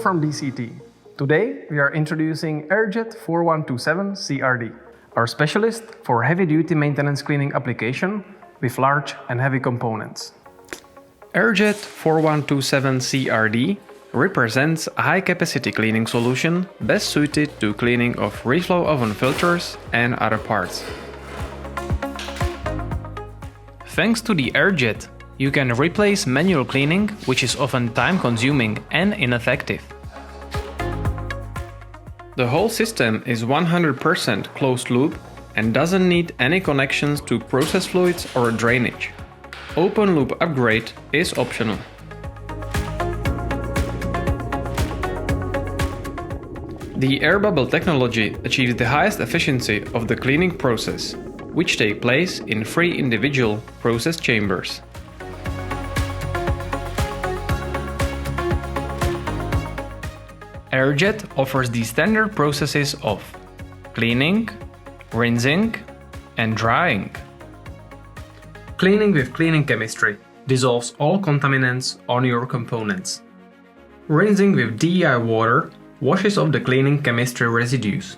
from DCT. Today we are introducing AirJet 4127 CRD, our specialist for heavy-duty maintenance cleaning application with large and heavy components. AirJet 4127 CRD represents a high-capacity cleaning solution best suited to cleaning of reflow oven filters and other parts. Thanks to the AirJet, you can replace manual cleaning, which is often time-consuming and ineffective. The whole system is 100% closed-loop and doesn't need any connections to process fluids or drainage. Open-loop upgrade is optional. The air bubble technology achieves the highest efficiency of the cleaning process, which takes place in 3 individual process chambers. AirJet offers the standard processes of cleaning, rinsing, and drying. Cleaning with cleaning chemistry dissolves all contaminants on your components. Rinsing with DEI water washes off the cleaning chemistry residues.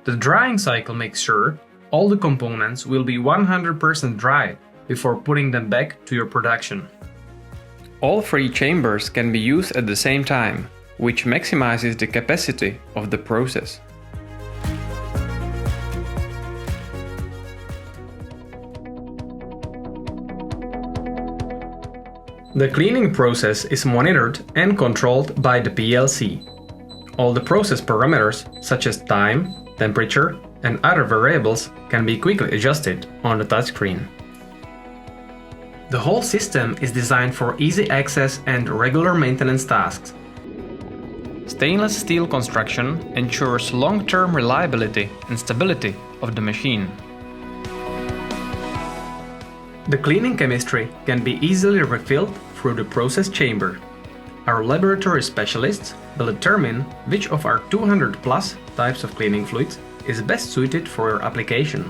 The drying cycle makes sure all the components will be 100% dry before putting them back to your production. All 3 chambers can be used at the same time, which maximizes the capacity of the process. The cleaning process is monitored and controlled by the PLC. All the process parameters, such as time, temperature, and other variables, can be quickly adjusted on the touchscreen. The whole system is designed for easy access and regular maintenance tasks. Stainless steel construction ensures long-term reliability and stability of the machine. The cleaning chemistry can be easily refilled through the process chamber. Our laboratory specialists will determine which of our 200+ types of cleaning fluids is best suited for your application.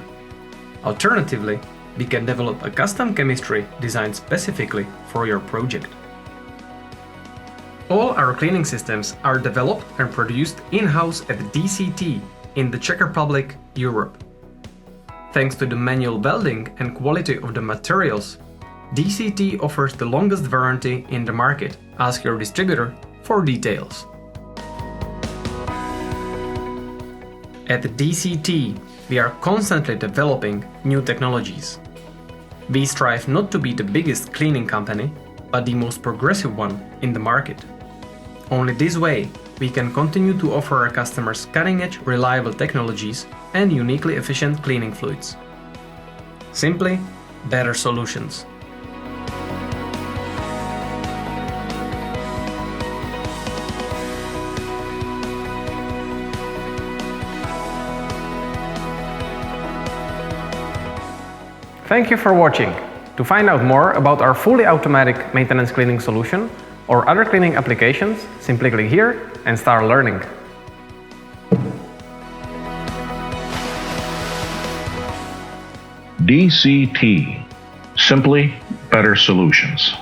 Alternatively, we can develop a custom chemistry designed specifically for your project. All our cleaning systems are developed and produced in-house at DCT in the Czech Republic, Europe. Thanks to the manual welding and quality of the materials, DCT offers the longest warranty in the market. Ask your distributor for details. At DCT, we are constantly developing new technologies. We strive not to be the biggest cleaning company, but the most progressive one in the market. Only this way, we can continue to offer our customers cutting-edge, reliable technologies and uniquely efficient cleaning fluids. Simply, better solutions. Thank you for watching. To find out more about our fully automatic maintenance cleaning solution or other cleaning applications, simply click here and start learning. DCT. Simply better solutions.